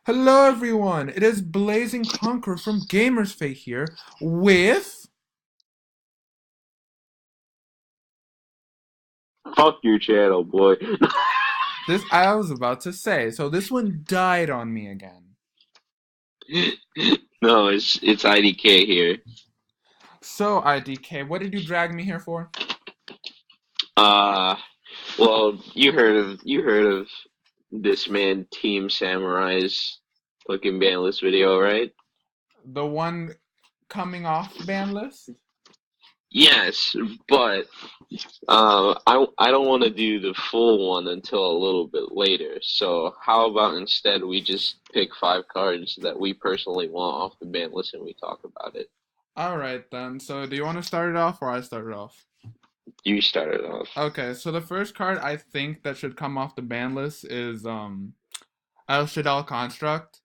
Hello everyone, it is Blazing Conqueror from Gamer's Fate here with Fuck your channel, boy. this I was about to say, so this one died on me again. No, it's IDK here. So IDK, what did you drag me here for? Uh, well, you heard of this man Team Samurai's fucking Banlist video, right? The one coming off the ban list? Yes, but I don't want to do the full one until a little bit later. So how about instead we just pick five cards that we personally want off the ban list and we talk about it. Alright then, so do you want to start it off or I start it off? You started off. Okay, so the first card I think that should come off the ban list is El Shaddai Construct.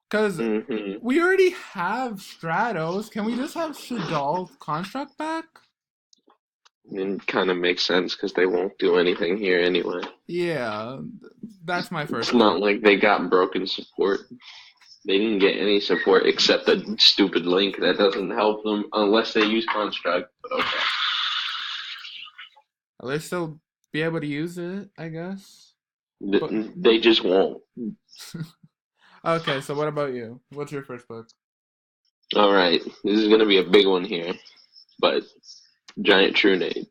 Because hmm we already have Stratos. Can we just have Shaddai Construct back? It kind of makes sense because they won't do anything here anyway. Yeah, that's my It's first pick. not like they got broken support. They didn't get any support except a stupid link that doesn't help them unless they use construct. But okay. They still be able to use it, I guess. But They just won't. okay, so what about you? What's your first pick? All right, this is gonna be a big one here, but giant true nade.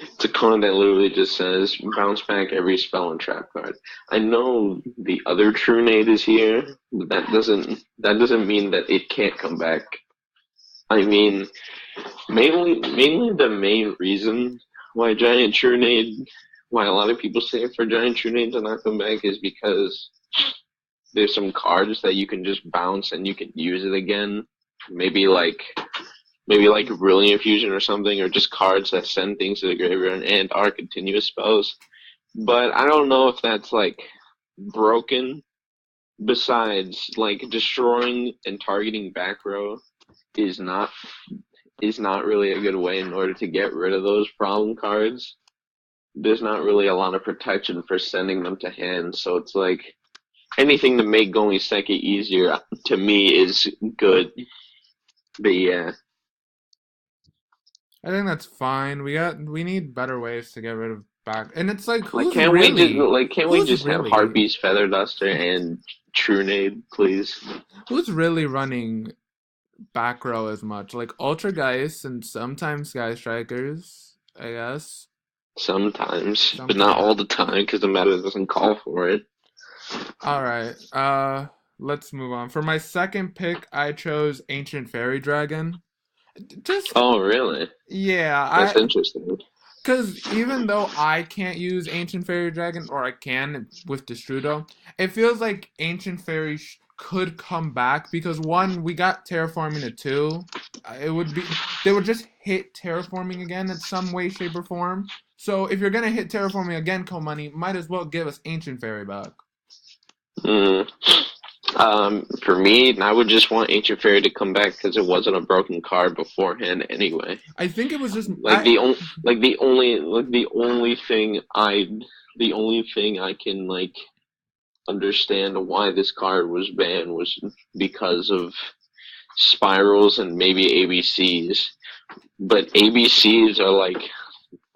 It's a card that literally just says bounce back every spell and trap card. I know the other true nade is here, but that doesn't mean that it can't come back. I mean, mainly the main reason why Giant Trunade, why a lot of people say for Giant Trunade to not come back is because there's some cards that you can just bounce and you can use it again. Maybe like maybe like Brilliant Fusion or something, or just cards that send things to the graveyard and are continuous spells. But I don't know if that's like broken. Besides, like destroying and targeting back row is not is not really a good way in order to get rid of those problem cards. There's not really a lot of protection for sending them to hand, so it's like anything to make going second easier to me is good. But yeah, I think that's fine. We need better ways to get rid of back. And it's like like can't we who's just have really Harpies, Feather Duster, and Trunade, please? who's really running back row as much? Like Ultra Geist and sometimes Sky Strikers, I guess. Sometimes, but not Sometimes. all the time, because the meta doesn't call for it. All right. Let's move on. For my second pick, I chose Ancient Fairy Dragon. Just Oh, really? yeah, That's I interesting. because even though I can't use Ancient Fairy Dragon, or I can with Destrudo, it feels like Ancient Fairy could come back because one, we got Terraforming to two. It would be they would just hit Terraforming again in some way, shape, or form. So if you're gonna hit Terraforming again, Komani, might as well give us Ancient Fairy back. Mm. For me, I would just want Ancient Fairy to come back because it wasn't a broken card beforehand anyway. I think it was just Like I. the only, the only thing I can like understand why this card was banned was because of spirals and maybe ABCs. But ABCs are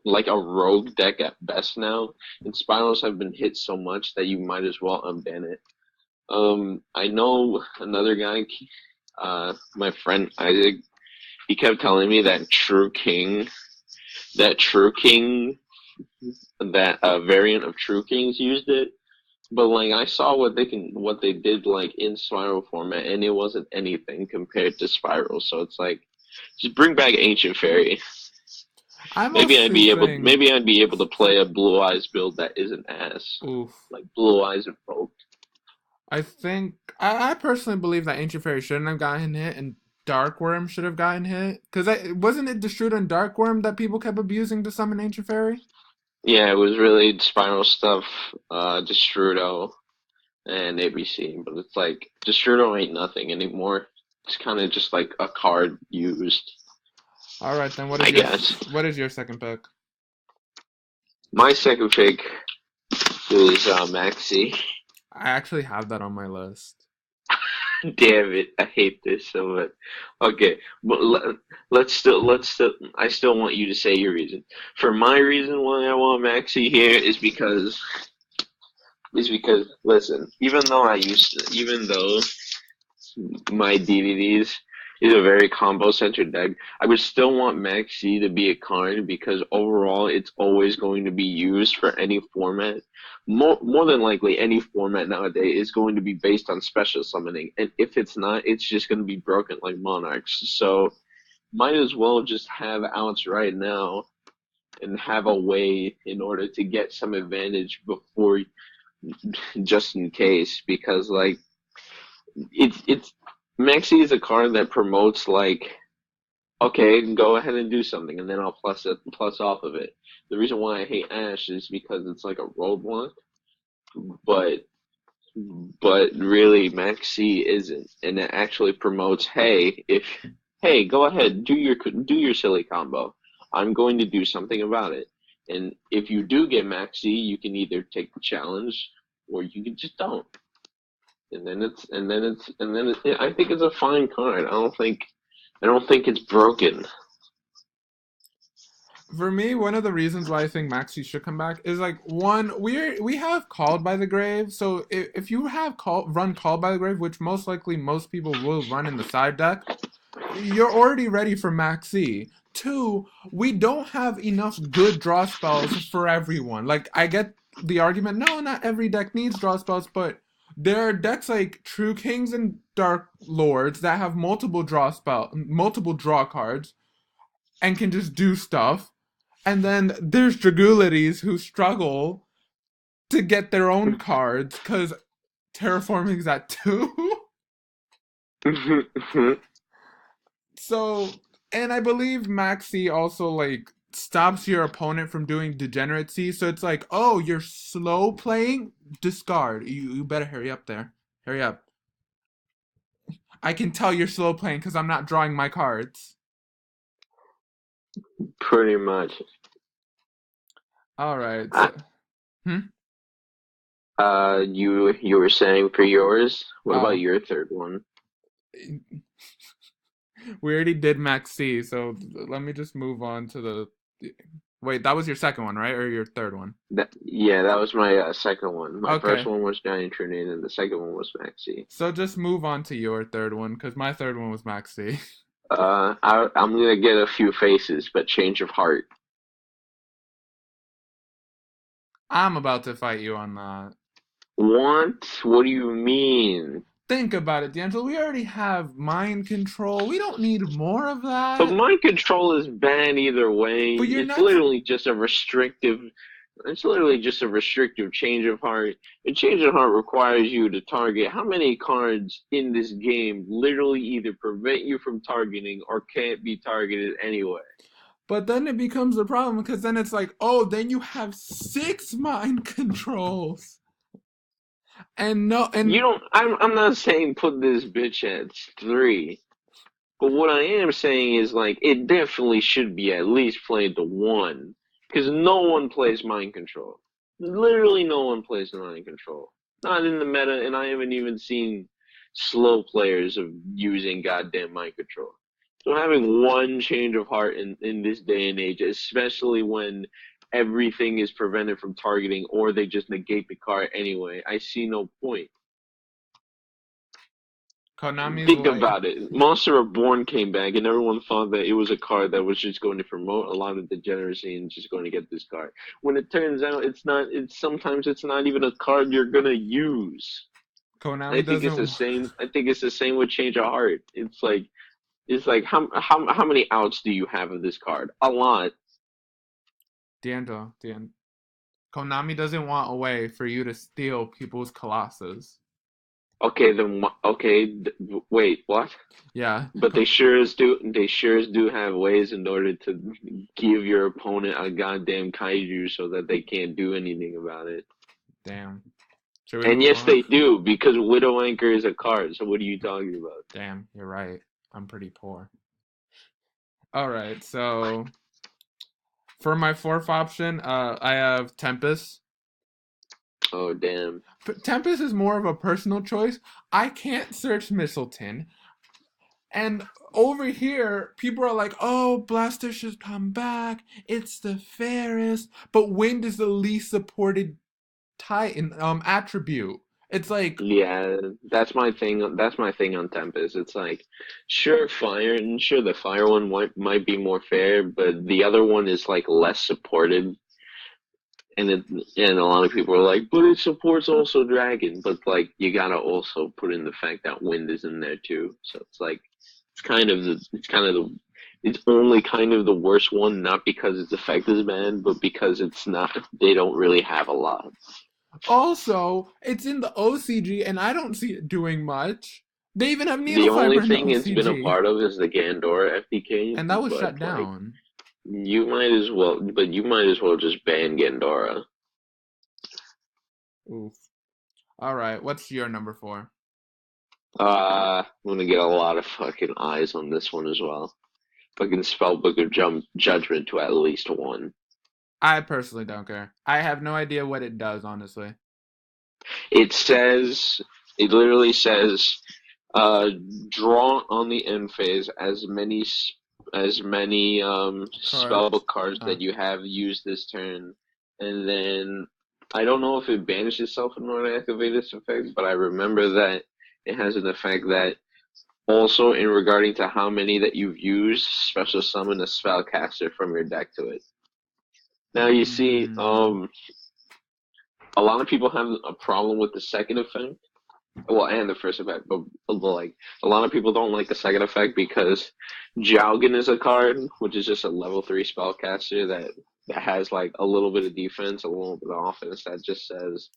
like a rogue deck at best now, and spirals have been hit so much that you might as well unban it. I know another guy, my friend Isaac, he kept telling me that True King, that variant of True Kings used it. But like I saw what they did like in Spiral format, and it wasn't anything compared to Spiral. So it's like, just bring back Ancient Fairy. I mostly think. Maybe I'd be able to play a Blue Eyes build that isn't ass, Oof. like Blue Eyes Invoked. I personally believe that Ancient Fairy shouldn't have gotten hit and Dark Worm should have gotten hit. Because wasn't it Destrude and Dark Worm that people kept abusing to summon Ancient Fairy? Yeah, it was really Spiral stuff, Destrudo and ABC, but it's like Destrudo ain't nothing anymore. It's kind of just like a card used, Alright then, I guess. what is your second pick? My second pick is Maxi. I actually have that on my list. Damn it, I hate this so much. Okay, but let's still I still want you to say your reason. For my reason why I want Maxi here is because listen, even though my DVDs is a very combo centered deck. I would still want Maxi to be a card because overall it's always going to be used for any format. More than likely, any format nowadays is going to be based on special summoning, and if it's not, it's just going to be broken like Monarchs. So might as well just have outs right now and have a way in order to get some advantage before, just in case, because like it's Maxi is a card that promotes like, okay, go ahead and do something, and then I'll plus off of it. The reason why I hate Ash is because it's like a roadblock, but really Maxi isn't, and it actually promotes, hey, go ahead, do your silly combo. I'm going to do something about it, and if you do get Maxi, you can either take the challenge or you can just don't. I think it's a fine card. I don't think it's broken. For me, one of the reasons why I think Maxi should come back is like one, we have Called by the Grave, so if you have run Called by the Grave, which most likely most people will run in the side deck, you're already ready for Maxi. Two, we don't have enough good draw spells for everyone. Like I get the argument, no, not every deck needs draw spells, but there are decks like True Kings and Dark Lords that have multiple draw cards, and can just do stuff. And then there's Dragulities who struggle to get their own cards because terraforming's at 2. So, and I believe Maxi also like stops your opponent from doing degeneracy. So it's like, oh, you're slow playing, discard. You better hurry up there. Hurry up. I can tell you're slow playing because I'm not drawing my cards. Pretty much. All right. Uh, So, hmm? you were saying for yours. What about Oh, your third one? we already did Max C, so let me just move on to the. Wait, that was your second one, right? Or your third one? That was my second one. My first Okay. one was Giant Trinity, and the second one was Maxi. So just move on to your third one, because my third one was Max C. I'm gonna get a few faces, but change of heart. I'm about to fight you on that. What? What do you mean? Think about it, D'Angelo. We already have mind control. We don't need more of But that. mind control is bad either way. But you're It's not. literally just a restrictive. It's literally just a restrictive change of heart. A change of heart requires you to target. How many cards in this game literally either prevent you from targeting or can't be targeted anyway? But then it becomes a problem because then it's like, oh, then you have 6 mind controls. And no, You and don't. I'm not saying put this bitch at three. But what I am saying is, like, it definitely should be at least played to one. Because no one plays mind control. Literally no one plays mind control. Not in the meta, and I haven't even seen slow players of using goddamn mind control. So having one change of heart in this day and age, especially when everything is prevented from targeting or they just negate the card anyway, I see no point. Konami's Think like, about it. Monster Reborn came back, and everyone thought that it was a card that was just going to promote a lot of degeneracy and just going to get this card. When it turns out it's not. It's sometimes it's not even a card you're gonna use. I Konami think it's the doesn't. same. I think it's the same with Change of Heart. It's like how many outs do you have of this card? A lot. D'Angelo. Konami doesn't want a way for you to steal people's colossus. Okay, then okay. Wait, what? Yeah. But they sure as do. They sure as do have ways in order to give your opponent a goddamn kaiju so that they can't do anything about it. Damn. Should we And move yes, on? they do because Widow Anchor is a card. So what are you talking about? Damn, you're right. I'm pretty poor. All right. So for my fourth option, I have Tempest. Oh, damn. But Tempest is more of a personal choice. I can't search Mistleton. And over here, people are like, oh, Blaster should come back. It's the fairest. But Wind is the least supported Titan attribute. It's like, Yeah, that's my thing. That's my thing on Tempest. It's like, sure, fire, and sure, the fire one might be more fair, but the other one is like less supported, and a lot of people are like, but it supports also dragon. But like, you gotta also put in the fact that wind is in there too. So it's like, it's only kind of the worst one, not because its effect is bad, but because it's not. They don't really have a lot. also, it's in the OCG, and I don't see it doing much. They even have needle The only fiber in the thing it's been a OCG, part of is the Gandora FDK, and that was but shut like down. you might as well just ban Gandora. Oof. All right, what's your number 4? I'm gonna get a lot of fucking eyes on this one as well. Fucking Spellbook of Judgment to at least one. I personally don't care. I have no idea what it does, honestly. It says, it literally says, uh, draw on the end phase as many Cards. spellbook cards Uh, that you have used this turn, and then I don't know if it banishes itself in order to activate this effect, but I remember that it has an effect that also in regarding to how many that you've used, special summon a spellcaster from your deck to it. Now you see, mm, a lot of people have a problem with the second effect. Well, and the first effect, but like a lot of people don't like the second effect because Jowgen is a card, which is just a level 3 spellcaster that has like a little bit of defense, a little bit of offense that just says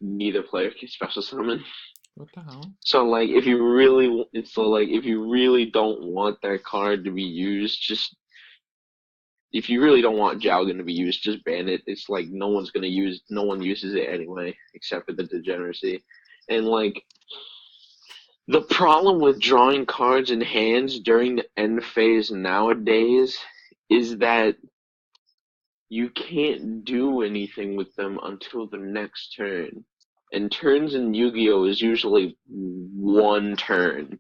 neither player can special summon. what the hell? So like if you really don't want that card to be used, just if you really don't want Jowgen to be used, just ban it. It's like no one uses it anyway, except for the degeneracy. And like the problem with drawing cards in hands during the end phase nowadays is that you can't do anything with them until the next turn. And turns in Yu-Gi-Oh is usually one turn.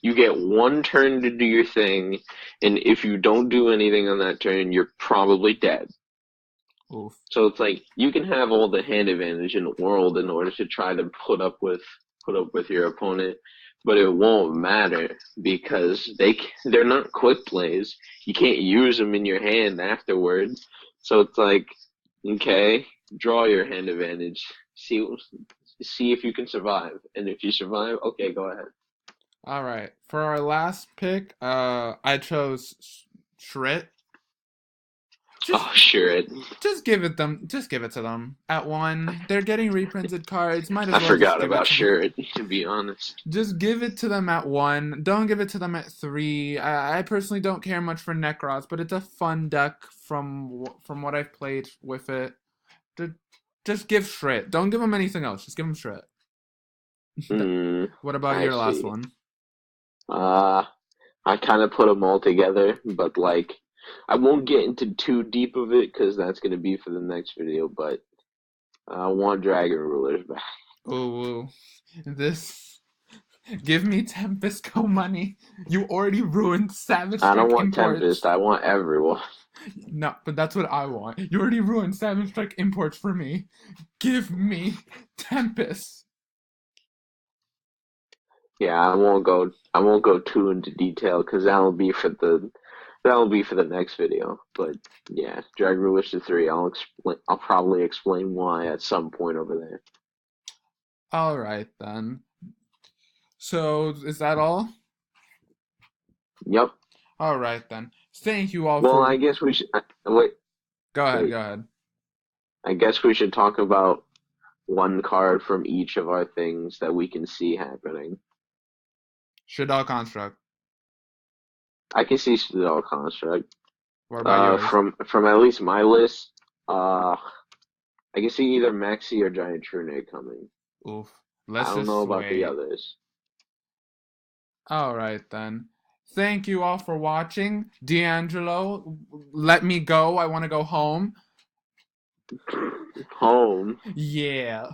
You get one turn to do your thing, and if you don't do anything on that turn, you're probably dead. Oof. So it's like you can have all the hand advantage in the world in order to try to put up with your opponent, but it won't matter because they're not quick plays. You can't use them in your hand afterwards. So it's like, okay, draw your hand advantage. See if you can survive, and if you survive, okay, go ahead. All right. For our last pick, I chose Shrit. Just Oh, sure. just give it to them at 1. They're getting reprinted cards. Might as I well just forgot give it about to them. sure. To be honest. Just give it to them at 1. Don't give it to them at 3. I personally don't care much for Necros, but it's a fun deck from what I've played with it. Ju- Just give Shrit. Don't give them anything else. Just give them Shrit. Hmm. What about I your last see. one? Uh, I kind of put them all together, but like, I won't get into too deep of it because that's gonna be for the next video. But I want Dragon Rulers back. Oh, this. Give me Tempest Go money. You already ruined Savage I don't Strike want Tempest. imports. I want everyone. No, but that's what I want. You already ruined Savage Strike imports for me. Give me Tempest. Yeah, I won't go. I won't go too into detail because that'll be for the next video. But yeah, Dragon Rulers to 3. I'll probably explain why at some point over there. All right then. So is that all? Yep. All right then. Thank you all Well, for. I guess we should wait. Go ahead. Wait. Go ahead. I guess we should talk about one card from each of our things that we can see happening. Shadal Construct. I can see Citadel Construct. What about yours? From at least my list, I can see either Maxi or Giant Trunade coming. Oof. I Let's don't know just about the wait. others. All right then. Thank you all for watching. D'Angelo, let me go. I want to go home. Home. Yeah.